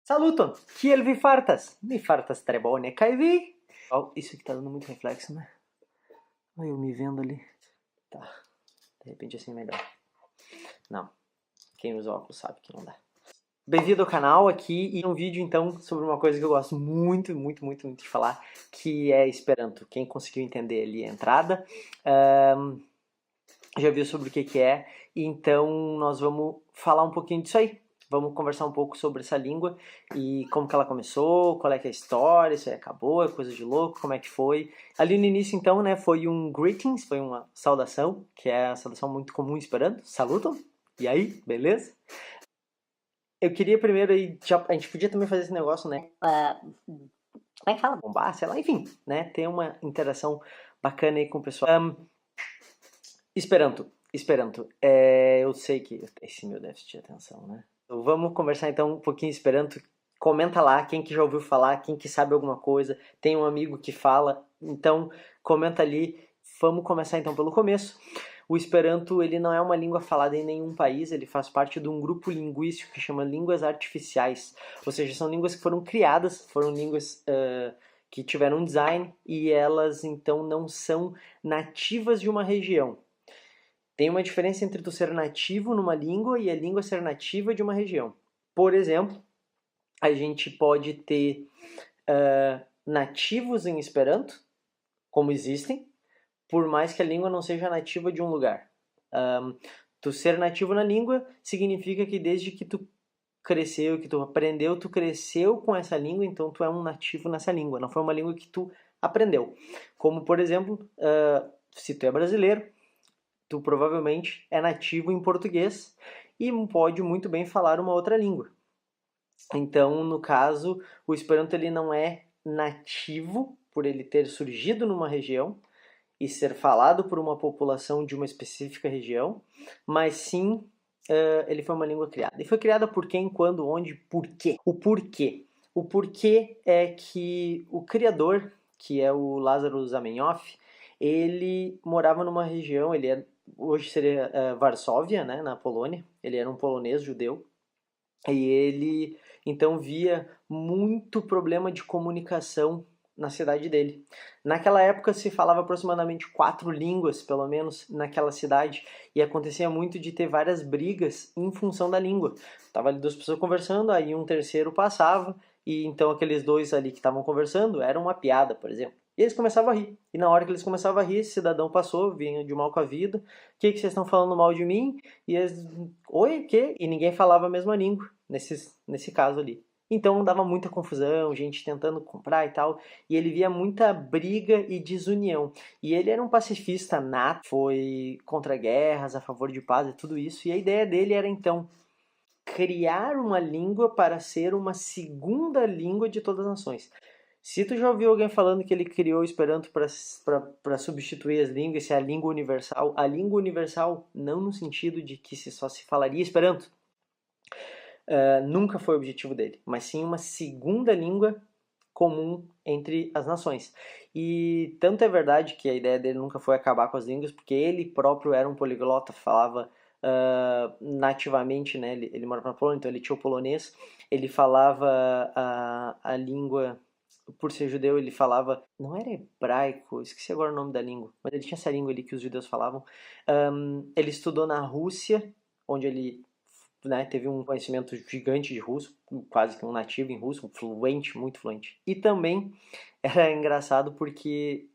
Saluton! Kiel vi fartas? Mi fartas tre bone, kai vi? Oh, isso aqui tá dando muito reflexo, né? Olha eu me vendo ali. Tá, de repente assim é melhor. Não, quem usa óculos sabe que não dá. Bem-vindo ao canal aqui e um vídeo então sobre uma coisa que eu gosto muito, muito, muito, muito de falar, que é Esperanto. Quem conseguiu entender ali a entrada, já viu sobre o que é, então nós vamos falar um pouquinho disso aí. Vamos conversar um pouco sobre essa língua e como que ela começou, qual é que é a história, se acabou, é coisa de louco, como é que foi. Ali no início então, né, foi um greetings, foi uma saudação, que é a saudação muito comum em Esperanto, saluton, e aí, beleza? Eu queria primeiro aí, a gente podia também fazer esse negócio, né, como é que fala? Bombar, sei lá, enfim, né, ter uma interação bacana aí com o pessoal. Esperanto. Eu sei que esse meu déficit de atenção, né? Então, vamos conversar então um pouquinho Esperanto. Comenta lá quem que já ouviu falar, quem que sabe alguma coisa, tem um amigo que fala, então comenta ali. Vamos começar então pelo começo. O Esperanto ele não é uma língua falada em nenhum país, ele faz parte de um grupo linguístico que chama línguas artificiais, ou seja, são línguas que foram criadas, foram línguas que tiveram um design e elas então não são nativas de uma região. Tem uma diferença entre tu ser nativo numa língua e a língua ser nativa de uma região. Por exemplo, a gente pode ter nativos em Esperanto, como existem, por mais que a língua não seja nativa de um lugar. Tu ser nativo na língua significa que desde que tu cresceu, que tu aprendeu, tu cresceu com essa língua, então tu é um nativo nessa língua. Não foi uma língua que tu aprendeu. Como, por exemplo, se tu é brasileiro, tu provavelmente é nativo em português e pode muito bem falar uma outra língua. Então, no caso, o Esperanto ele não é nativo por ele ter surgido numa região e ser falado por uma população de uma específica região, mas sim ele foi uma língua criada. E foi criada por quem, quando, onde, por quê? O porquê. O porquê é que o criador, que é o Lázaro Zamenhof, ele morava numa região, hoje seria Varsóvia, né, na Polônia, ele era um polonês judeu, e ele então via muito problema de comunicação na cidade dele. Naquela época se falava aproximadamente 4 línguas, pelo menos, naquela cidade, e acontecia muito de ter várias brigas em função da língua. Tava ali 2 pessoas conversando, aí um terceiro passava, e então aqueles 2 ali que estavam conversando eram uma piada, por exemplo. E eles começavam a rir. E na hora que eles começavam a rir, esse cidadão passou, vinha de mal com a vida. O que vocês estão falando mal de mim? E eles, oi, o quê? E ninguém falava a mesma língua, nesse caso ali. Então dava muita confusão, gente tentando comprar e tal. E ele via muita briga e desunião. E ele era um pacifista nato, foi contra guerras, a favor de paz e tudo isso. E a ideia dele era então criar uma língua para ser uma segunda língua de todas as nações. Se tu já ouviu alguém falando que ele criou o Esperanto para substituir as línguas, se é a língua universal não no sentido de que só se falaria Esperanto, nunca foi o objetivo dele, mas sim uma segunda língua comum entre as nações. E tanto é verdade que a ideia dele nunca foi acabar com as línguas, porque ele próprio era um poliglota, falava nativamente, né? Ele mora na Polônia, então ele tinha o polonês, ele falava a língua, por ser judeu, ele falava, não era hebraico, esqueci agora o nome da língua, mas ele tinha essa língua ali que os judeus falavam. Ele estudou na Rússia, onde ele teve um conhecimento gigante de russo, quase que um nativo em russo, fluente, muito fluente. E também era engraçado porque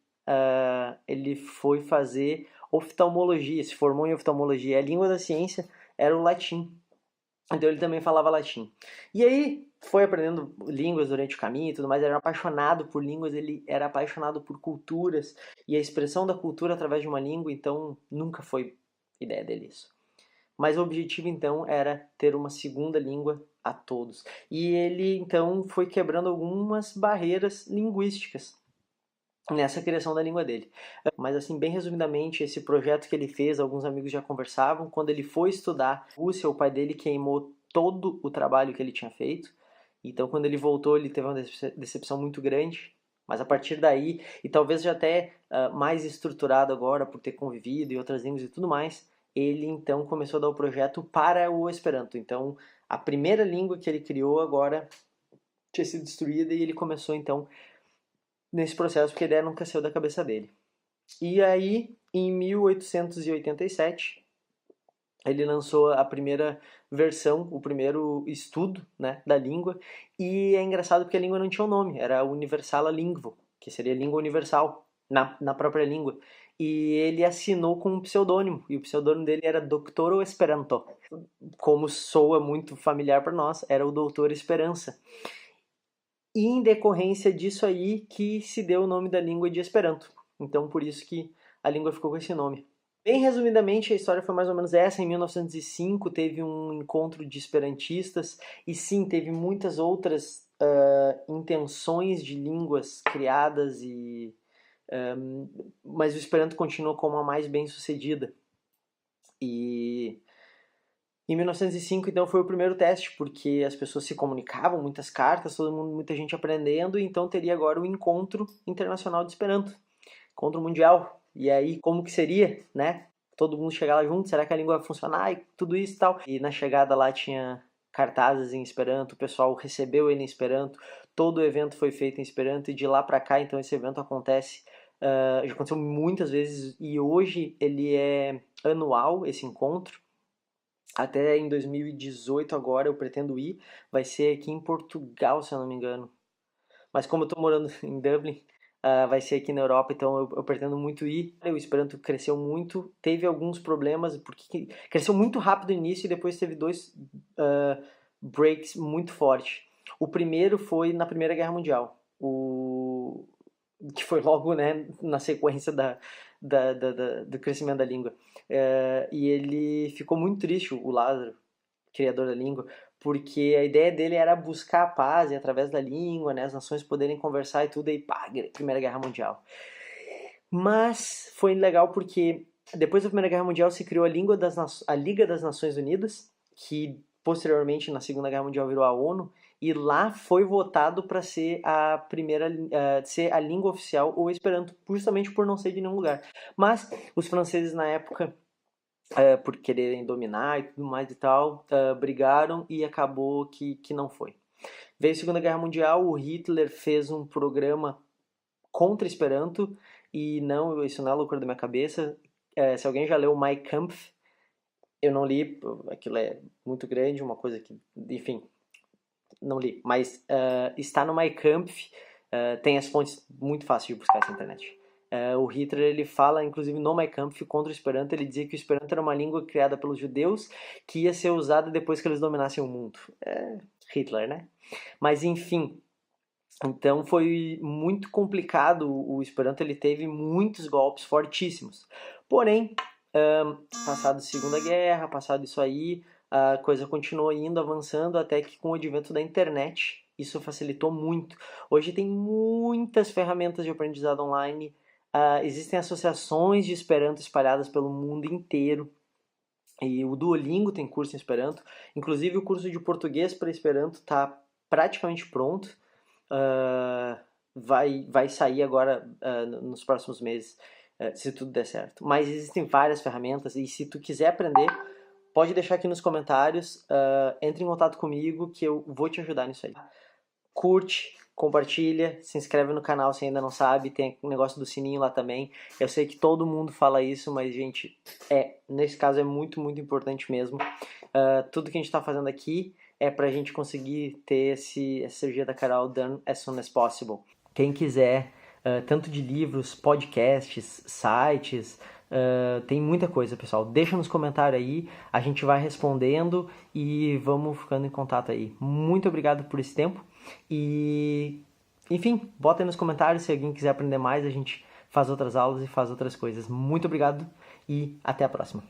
ele foi fazer oftalmologia, se formou em oftalmologia. A língua da ciência era o latim. Então ele também falava latim. E aí foi aprendendo línguas durante o caminho e tudo mais, ele era apaixonado por línguas, ele era apaixonado por culturas e a expressão da cultura através de uma língua, então nunca foi ideia dele isso. Mas o objetivo então era ter uma segunda língua a todos. E ele então foi quebrando algumas barreiras linguísticas. nessa criação da língua dele. Mas assim, bem resumidamente, esse projeto que ele fez, alguns amigos já conversavam, quando ele foi estudar Rússia, o pai dele queimou todo o trabalho que ele tinha feito. Então, quando ele voltou, ele teve uma decepção muito grande. Mas a partir daí, e talvez já até mais estruturado agora, por ter convivido em outras línguas e tudo mais, ele então começou a dar o projeto para o Esperanto. Então, a primeira língua que ele criou agora tinha sido destruída e ele começou então nesse processo, porque a ideia nunca saiu da cabeça dele. E aí, em 1887, ele lançou a primeira versão, o primeiro estudo, né, da língua, e é engraçado porque a língua não tinha um nome, era Universala Linguo, que seria língua universal, na própria língua. E ele assinou com um pseudônimo, e o pseudônimo dele era Doctoro Esperanto. Como soa muito familiar para nós, era o Doutor Esperança. E em decorrência disso aí que se deu o nome da língua de Esperanto. Então por isso que a língua ficou com esse nome. Bem resumidamente, a história foi mais ou menos essa. Em 1905 teve um encontro de esperantistas e sim, teve muitas outras intenções de línguas criadas, mas o Esperanto continuou como a mais bem sucedida. E em 1905, então, foi o primeiro teste, porque as pessoas se comunicavam, muitas cartas, todo mundo, muita gente aprendendo, então teria agora o Encontro Internacional de Esperanto, Encontro Mundial. E aí, como que seria, né? Todo mundo chegar lá junto, será que a língua vai funcionar e tudo isso e tal. E na chegada lá tinha cartazes em Esperanto, o pessoal recebeu ele em Esperanto, todo o evento foi feito em Esperanto, e de lá para cá, então, esse evento acontece, já aconteceu muitas vezes, e hoje ele é anual, esse encontro. Até em 2018 agora eu pretendo ir, vai ser aqui em Portugal, se eu não me engano. Mas como eu tô morando em Dublin, vai ser aqui na Europa, então eu pretendo muito ir. O Esperanto cresceu muito, teve alguns problemas, porque cresceu muito rápido no início e depois teve dois breaks muito fortes. O primeiro foi na Primeira Guerra Mundial, que foi logo, né, na sequência do crescimento da língua. E ele ficou muito triste, o Lázaro, criador da língua, porque a ideia dele era buscar a paz e através da língua, né, as nações poderem conversar e tudo, e pá, Primeira Guerra Mundial. Mas foi legal porque depois da Primeira Guerra Mundial se criou a Liga das Nações Unidas, que posteriormente na Segunda Guerra Mundial virou a ONU, e lá foi votado para ser a primeira, ser a língua oficial o Esperanto, justamente por não ser de nenhum lugar. Mas os franceses na época, por quererem dominar e tudo mais e tal, brigaram e acabou que não foi. Veio a Segunda Guerra Mundial, o Hitler fez um programa contra Esperanto, e não, isso não é loucura da minha cabeça. Se alguém já leu Mein Kampf, eu não li, aquilo é muito grande, uma coisa que, enfim, não li. Mas está no Mein Kampf, tem as fontes muito fáceis de buscar na internet. O Hitler ele fala, inclusive no Mein Kampf, contra o Esperanto. Ele dizia que o Esperanto era uma língua criada pelos judeus que ia ser usada depois que eles dominassem o mundo. Hitler, né? Mas enfim, então foi muito complicado. O Esperanto ele teve muitos golpes fortíssimos. Porém, passado a Segunda Guerra, passado isso aí, a coisa continuou indo, avançando, até que com o advento da internet, isso facilitou muito. Hoje tem muitas ferramentas de aprendizado online, existem associações de Esperanto espalhadas pelo mundo inteiro, e o Duolingo tem curso em Esperanto, inclusive o curso de português para Esperanto está praticamente pronto, vai sair agora nos próximos meses, se tudo der certo. Mas existem várias ferramentas, e se tu quiser aprender, pode deixar aqui nos comentários, entre em contato comigo que eu vou te ajudar nisso aí. Curte, compartilha, se inscreve no canal se ainda não sabe, tem o negócio do sininho lá também. Eu sei que todo mundo fala isso, mas gente, nesse caso é muito, muito importante mesmo. Tudo que a gente está fazendo aqui é pra gente conseguir ter essa cirurgia da Carol done as soon as possible. Quem quiser, tanto de livros, podcasts, sites, tem muita coisa, pessoal. Deixa nos comentários aí, a gente vai respondendo e vamos ficando em contato aí. Muito obrigado por esse tempo e, enfim, bota aí nos comentários se alguém quiser aprender mais, a gente faz outras aulas e faz outras coisas. Muito obrigado e até a próxima.